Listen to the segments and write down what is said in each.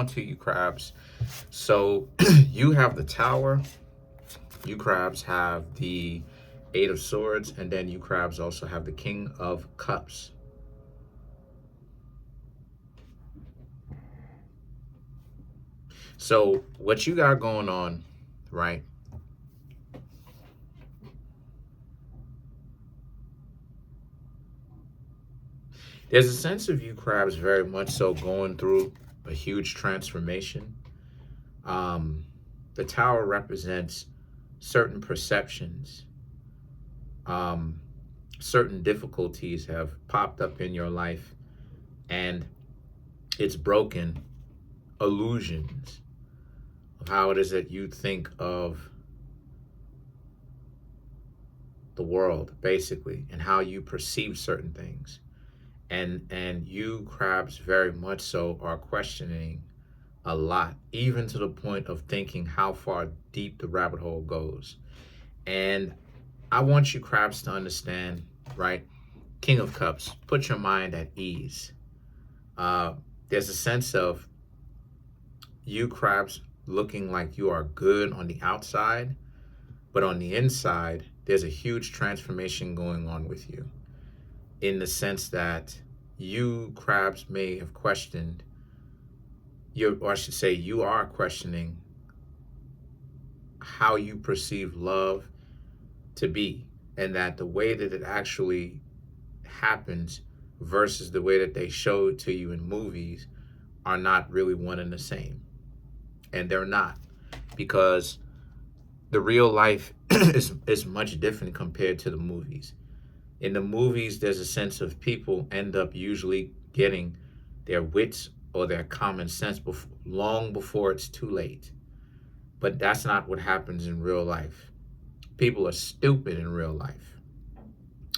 on to you crabs. So you have the Tower. You crabs have the Eight of Swords, and then you crabs also have the King of Cups. So what you got going on, right? There's a sense of you crabs very much so going through a huge transformation. Um, the Tower represents certain perceptions. Um, Certain difficulties have popped up in your life, and it's broken illusions of how it is that you think of the world, basically, and how you perceive certain things. And you crabs very much so are questioning a lot, even to the point of thinking how far deep the rabbit hole goes. And I want you crabs to understand, right? King of Cups, put your mind at ease. There's a sense of you crabs looking like you are good on the outside, but on the inside, there's a huge transformation going on with you, in the sense that you crabs may have questioned or I should say, you are questioning how you perceive love to be, and that the way that it actually happens versus the way that they show it to you in movies are not really one and the same. And they're not, because the real life is much different compared to the movies. In the movies, there's a sense of people end up usually getting their wits or their common sense long before it's too late. But that's not what happens in real life. People are stupid in real life,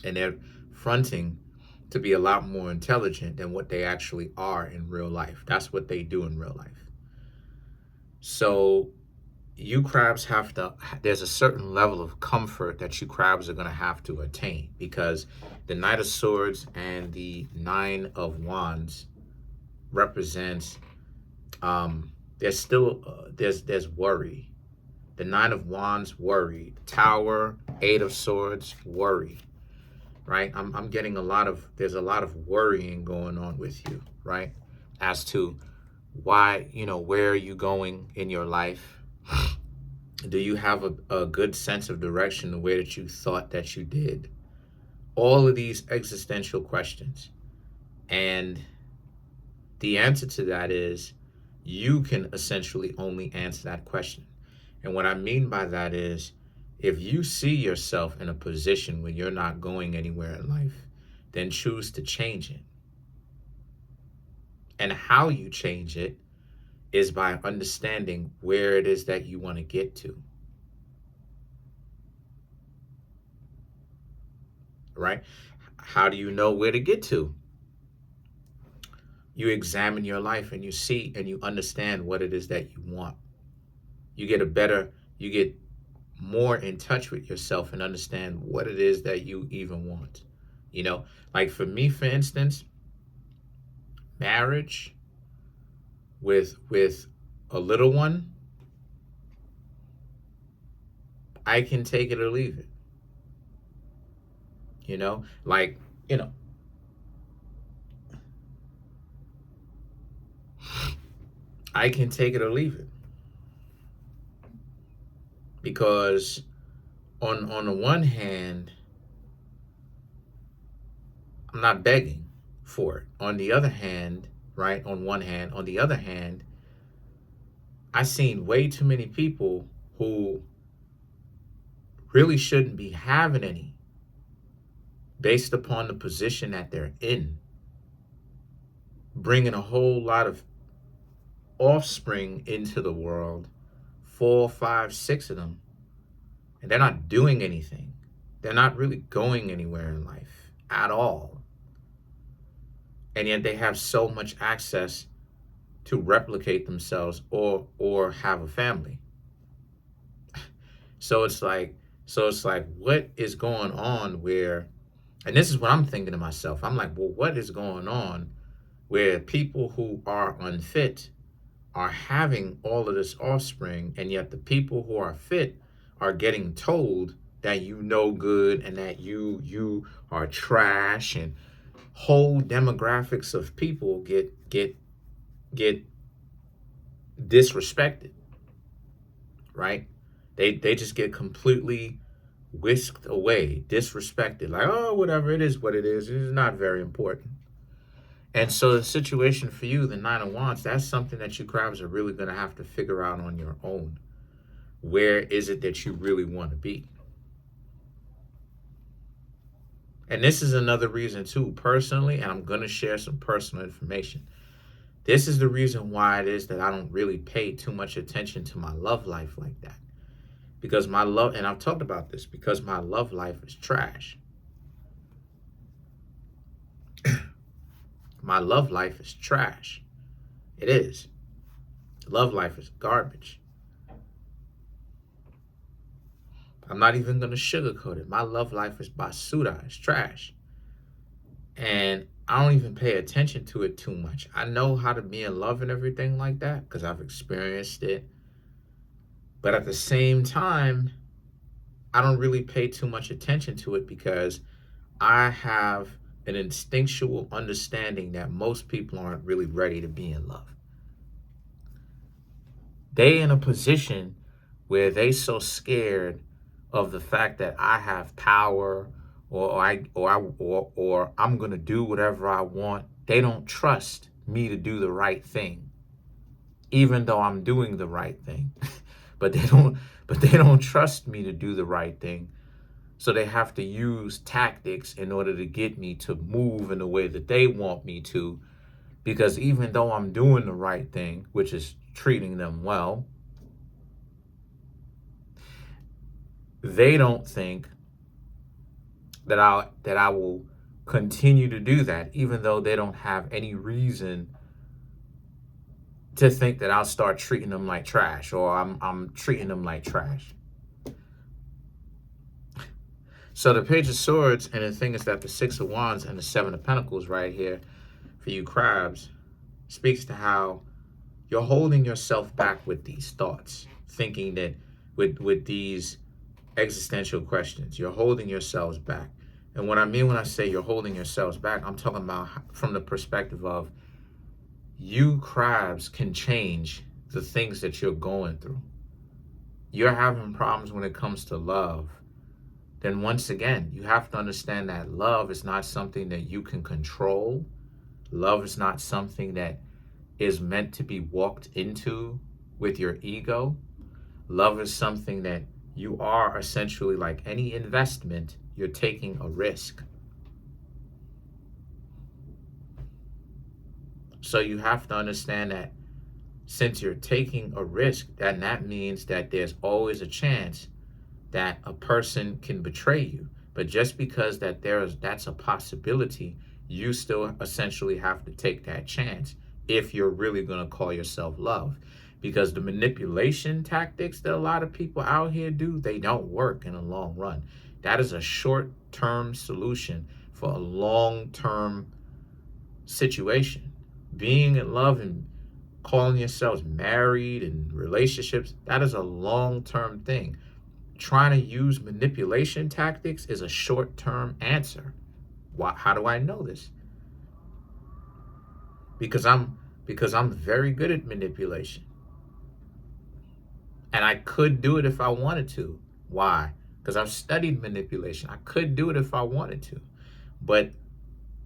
and they're fronting to be a lot more intelligent than what they actually are in real life. That's what they do in real life. So you crabs have to, there's a certain level of comfort that you crabs are going to have to attain, because the Knight of Swords and the Nine of Wands represents, there's still, there's worry. The Nine of Wands, worry. Tower, Eight of Swords, worry. Right? I'm getting there's a lot of worrying going on with you, right? As to why, where are you going in your life? Do you have a good sense of direction the way that you thought that you did? All of these existential questions. And the answer to that is you can essentially only answer that question. And what I mean by that is, if you see yourself in a position where you're not going anywhere in life, then choose to change it. And how you change it is by understanding where it is that you want to get to. Right? How do you know where to get to? You examine your life and you see and you understand what it is that you want. You get more in touch with yourself and understand what it is that you even want. Like for me, for instance, marriage with a little one, I can take it or leave it. I can take it or leave it. Because on the one hand, I'm not begging for it. On the other hand, right? On the other hand, I've seen way too many people who really shouldn't be having any, based upon the position that they're in, bringing a whole lot of offspring into the world, 4, 5, 6 of them, and they're not doing anything. They're not really going anywhere in life at all. And yet they have so much access to replicate themselves or have a family. So it's like, what is going on where, and this is what I'm thinking to myself. I'm like, well, what is going on where people who are unfit are having all of this offspring, and yet the people who are fit are getting told that you no good and that you are trash, and whole demographics of people get disrespected, right? They just get completely whisked away, disrespected, like, oh, whatever, it is what it is. It is not very important. And so the situation for you, the Nine of Wands, that's something that you crabs are really going to have to figure out on your own. Where is it that you really want to be? And this is another reason too, personally, and I'm going to share some personal information. This is the reason why it is that I don't really pay too much attention to my love life like that. Because my love, and I've talked about this, because my love life is trash. My love life is trash. It is. Love life is garbage. I'm not even going to sugarcoat it. My love life is basura. It's trash. And I don't even pay attention to it too much. I know how to be in love and everything like that because I've experienced it. But at the same time, I don't really pay too much attention to it because I have an instinctual understanding that most people aren't really ready to be in love. They in a position where they so scared of the fact that I have power, or I'm gonna do whatever I want. They don't trust me to do the right thing, even though I'm doing the right thing. but they don't trust me to do the right thing. So they have to use tactics in order to get me to move in the way that they want me to. Because even though I'm doing the right thing, which is treating them well, they don't think that I will continue to do that, even though they don't have any reason to think that I'll start treating them like trash, or I'm treating them like trash. So the Page of Swords, and the thing is that the Six of Wands and the Seven of Pentacles right here for you crabs speaks to how you're holding yourself back with these thoughts, thinking that with these existential questions, you're holding yourselves back. And what I mean when I say you're holding yourselves back, I'm talking about from the perspective of you crabs can change the things that you're going through. You're having problems when it comes to love. Then once again, you have to understand that love is not something that you can control. Love is not something that is meant to be walked into with your ego. Love is something that you are essentially, like any investment, you're taking a risk. So you have to understand that since you're taking a risk, that means that there's always a chance that a person can betray you. But just because that's a possibility, you still essentially have to take that chance if you're really going to call yourself love. Because the manipulation tactics that a lot of people out here do, they don't work in the long run. That is a short-term solution for a long-term situation. Being in love and calling yourselves married and relationships, that is a long-term thing. Trying to use manipulation tactics is a short-term answer. How do I know this? Because I'm very good at manipulation. And I could do it if I wanted to. Why? Because I've studied manipulation. I could do it if I wanted to. But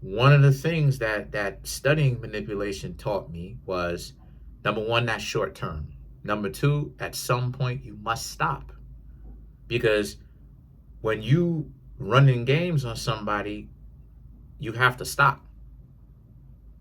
one of the things that studying manipulation taught me was, number one, that's short term. Number two, at some point you must stop. Because when you running games on somebody, you have to stop.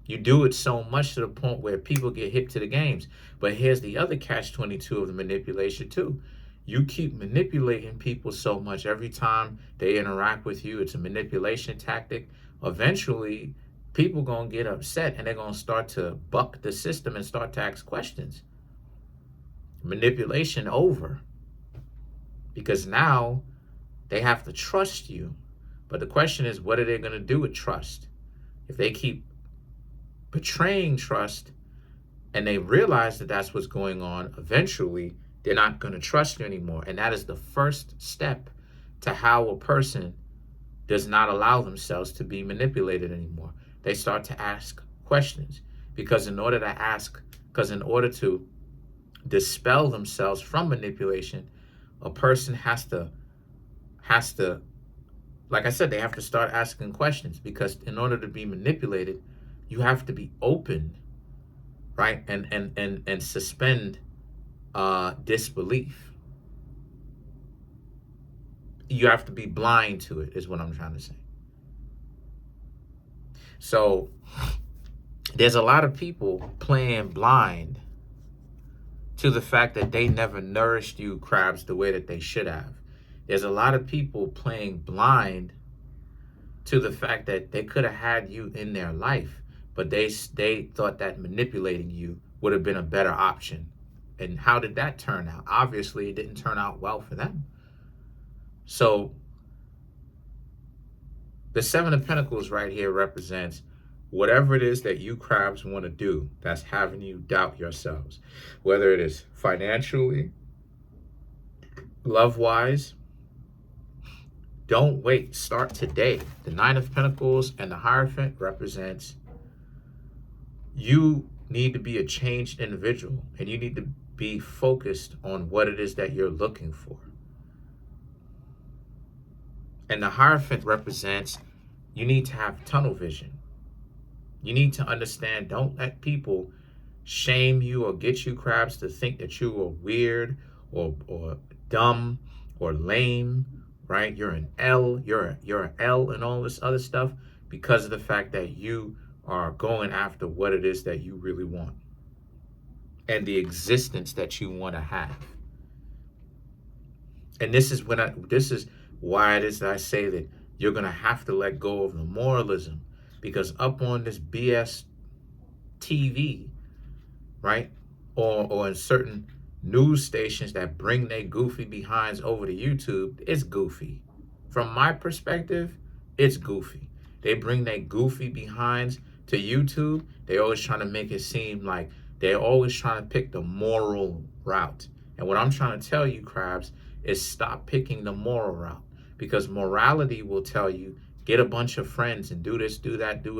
You do it so much to the point where people get hip to the games. But here's the other catch-22 of the manipulation too. You keep manipulating people so much, every time they interact with you, it's a manipulation tactic. Eventually, people gonna get upset and they're gonna start to buck the system and start to ask questions. Manipulation over. Because now they have to trust you. But the question is, what are they gonna do with trust? If they keep betraying trust and they realize that that's what's going on, eventually they're not going to trust you anymore. And that is the first step to how a person does not allow themselves to be manipulated anymore. They start to ask questions, because in order to dispel themselves from manipulation, a person has to, like I said, they have to start asking questions, because in order to be manipulated, you have to be open, right? And suspend disbelief. You have to be blind to it, is what I'm trying to say. So there's a lot of people playing blind to the fact that they never nourished you, crabs, the way that they should have. There's a lot of people playing blind to the fact that they could have had you in their life, but they thought that manipulating you would have been a better option. And how did that turn out? Obviously, it didn't turn out well for them. So the Seven of Pentacles right here represents whatever it is that you crabs want to do that's having you doubt yourselves, whether it is financially, love-wise. Don't wait. Start today. The Nine of Pentacles and the Hierophant represents you need to be a changed individual, and you need to be focused on what it is that you're looking for. And the Hierophant represents you need to have tunnel vision. You need to understand, don't let people shame you or get you, crabs, to think that you are weird or dumb or lame, right? You're an L, you're an L and all this other stuff, because of the fact that you are going after what it is that you really want and the existence that you want to have. And this is why it is that I say that you're going to have to let go of the moralism, because up on this BS TV, right, or in certain news stations that bring their goofy behinds over to YouTube, it's goofy. From my perspective, it's goofy. They bring their goofy behinds to YouTube. They always trying to make it seem like they're always trying to pick the moral route. And what I'm trying to tell you, crabs, is stop picking the moral route, because morality will tell you, get a bunch of friends and do this, do that, do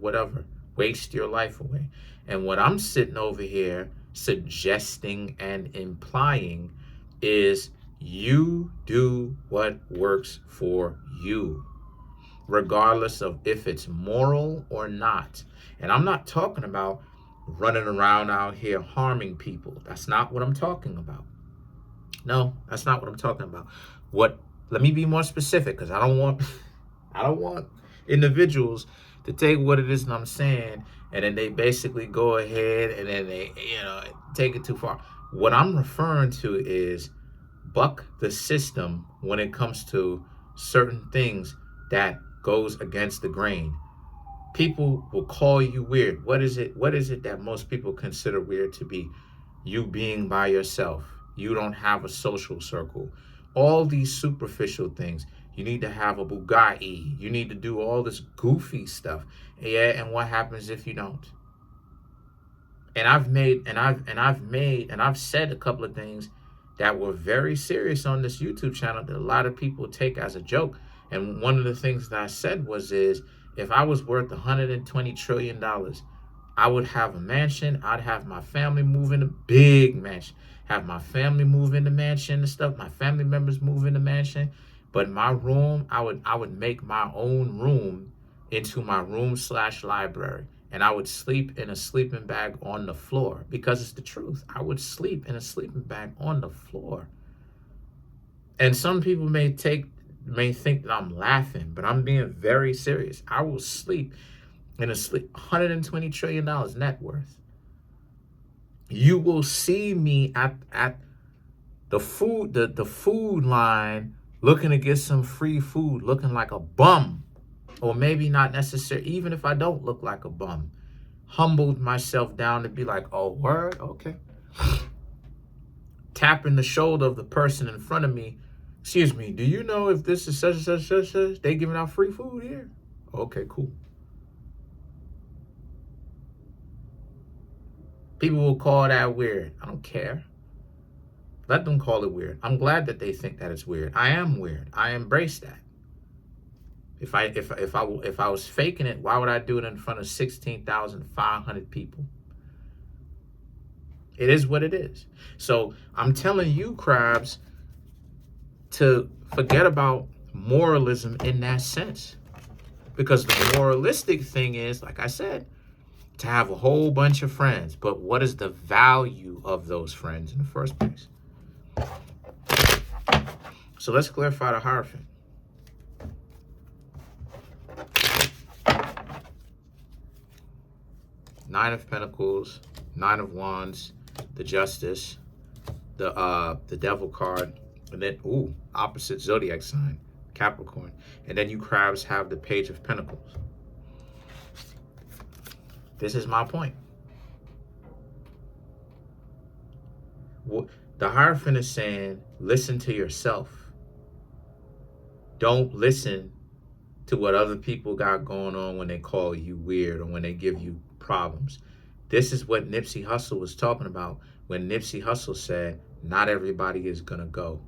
whatever. Waste your life away. And what I'm sitting over here suggesting and implying is you do what works for you, regardless of if it's moral or not. And I'm not talking about running around out here harming people. That's not what I'm talking about. No, that's not what I'm talking about. Let me be more specific, because I don't want individuals to take what it is that I'm saying and then they basically go ahead and then they, take it too far. What I'm referring to is buck the system when it comes to certain things that goes against the grain. People will call you weird. What is it that most people consider weird to be? You being by yourself. You don't have a social circle. All these superficial things. You need to have a Bugatti. You need to do all this goofy stuff. Yeah, and what happens if you don't? And I've said a couple of things that were very serious on this YouTube channel that a lot of people take as a joke. And one of the things that I said is if I was worth $120 trillion, I would have a mansion. I'd have my family move in a big mansion. Have my family move in the mansion and stuff. My family members move in the mansion. But my room, I would make my own room into my room/library. And I would sleep in a sleeping bag on the floor, because it's the truth. I would sleep in a sleeping bag on the floor. And some people may think that I'm laughing, but I'm being very serious. I will sleep in a $120 trillion net worth. You will see me at the food line looking to get some free food, looking like a bum. Or maybe not necessarily, even if I don't look like a bum. Humbled myself down to be like, oh, word? Okay. Tapping the shoulder of the person in front of me. Excuse me, do you know if this is such and such, such, such? They giving out free food here? Okay, cool. People will call that weird. I don't care. Let them call it weird. I'm glad that they think that it's weird. I am weird. I embrace that. If I was faking it, why would I do it in front of 16,500 people? It is what it is. So I'm telling you, crabs, to forget about moralism in that sense. Because the moralistic thing is, like I said, to have a whole bunch of friends. But what is the value of those friends in the first place? So let's clarify the Hierophant. Nine of Pentacles, Nine of Wands, the Justice, the Devil card, and then opposite zodiac sign, Capricorn, and then you crabs have the Page of Pentacles. This is my point. The Hierophant is saying, listen to yourself. Don't listen to what other people got going on when they call you weird or when they give you problems. This is what Nipsey Hussle was talking about when Nipsey Hussle said, not everybody is going to go.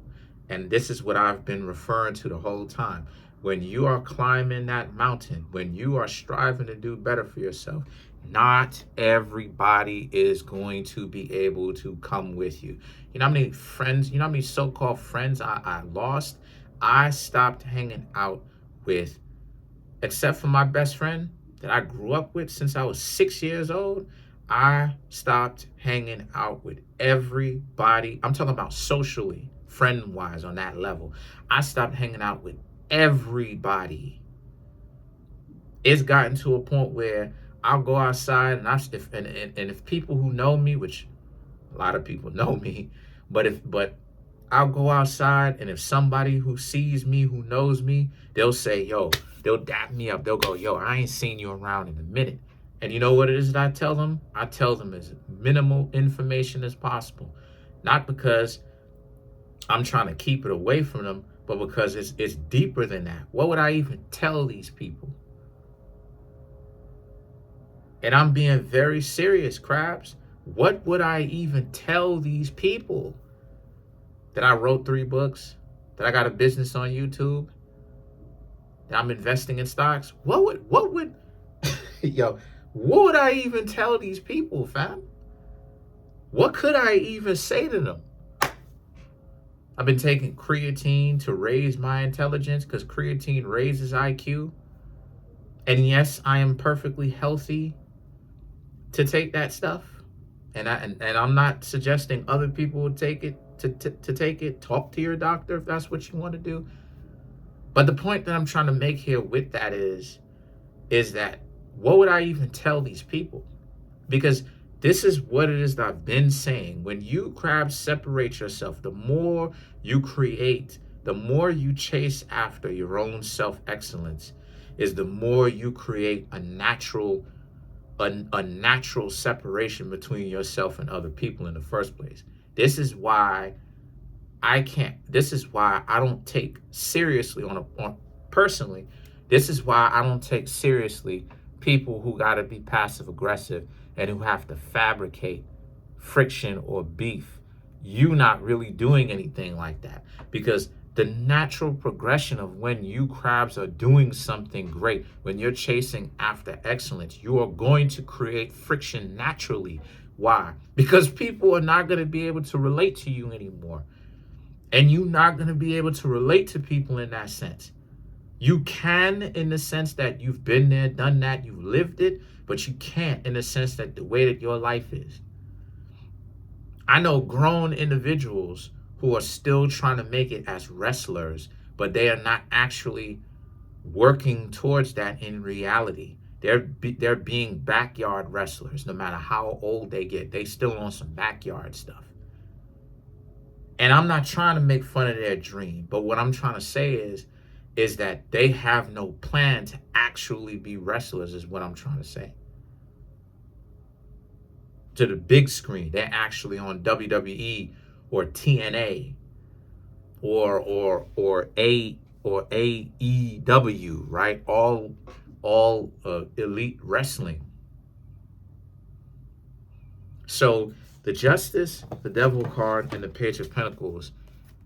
And this is what I've been referring to the whole time. When you are climbing that mountain, when you are striving to do better for yourself, not everybody is going to be able to come with you. You know how many friends, you know how many so-called friends I lost? I stopped hanging out with, except for my best friend that I grew up with since I was 6 years old. I stopped hanging out with everybody. I'm talking about socially, friend-wise, on that level. I stopped hanging out with everybody. It's gotten to a point where I'll go outside and if people who know me, which a lot of people know me, but I'll go outside, and if somebody who sees me, who knows me, they'll say, yo, they'll dap me up. They'll go, yo, I ain't seen you around in a minute. And you know what it is that I tell them? I tell them as minimal information as possible. Not because I'm trying to keep it away from them, but because it's deeper than that. What would I even tell these people? And I'm being very serious, crabs. What would I even tell these people? That I wrote 3 books, that I got a business on YouTube, that I'm investing in stocks? What would I even tell these people, fam? What could I even say to them? I've been taking creatine to raise my intelligence because creatine raises IQ. And yes, I am perfectly healthy to take that stuff. And I'm not suggesting other people would take it. To take it, talk to your doctor if that's what you want to do. But the point that I'm trying to make here with that is that what would I even tell these people? Because this is what it is that I've been saying. When you crabs separate yourself, the more you create, the more you chase after your own self-excellence, is the more you create a natural separation between yourself and other people in the first place. This is why I don't take seriously personally. This is why I don't take seriously people who got to be passive aggressive and who have to fabricate friction or beef. You not really doing anything like that, because the natural progression of when you crabs are doing something great, when you're chasing after excellence, you are going to create friction naturally. Why? Because people are not going to be able to relate to you anymore. And you're not going to be able to relate to people in that sense. You can in the sense that you've been there, done that, you've lived it, but you can't in the sense that the way that your life is. I know grown individuals who are still trying to make it as wrestlers, but they are not actually working towards that in reality. They're being backyard wrestlers. No matter how old they get, they still on some backyard stuff. And I'm not trying to make fun of their dream, but what I'm trying to say is that they have no plan to actually be wrestlers, is what I'm trying to say. To the big screen, they're actually on WWE or TNA or AEW, right? All elite wrestling. So the Justice, the Devil card, and the Page of Pentacles,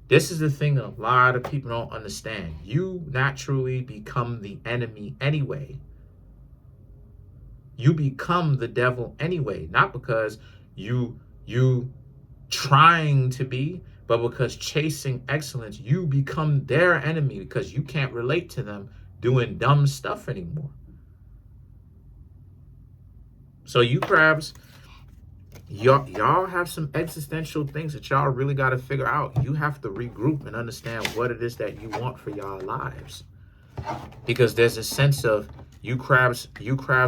this is the thing that a lot of people don't understand. You naturally become the enemy anyway. You become the devil anyway, not because you trying to be, but because chasing excellence, you become their enemy because you can't relate to them doing dumb stuff anymore. So you crabs, y'all have some existential things that y'all really got to figure out. You have to regroup and understand what it is that you want for y'all lives, because there's a sense of you crabs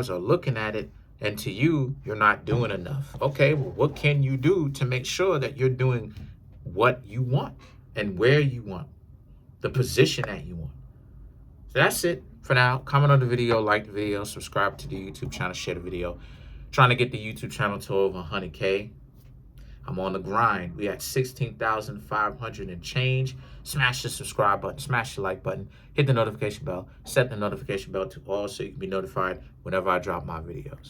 are looking at it, and to you, you're not doing enough. Okay, well, what can you do to make sure that you're doing what you want and where you want, the position that you want? So that's it for now. Comment on the video, like the video, subscribe to the YouTube channel, share the video. Trying to get the YouTube channel to over 100K. I'm on the grind. We at 16,500 and change. Smash the subscribe button, smash the like button, hit the notification bell, set the notification bell to all so you can be notified whenever I drop my videos.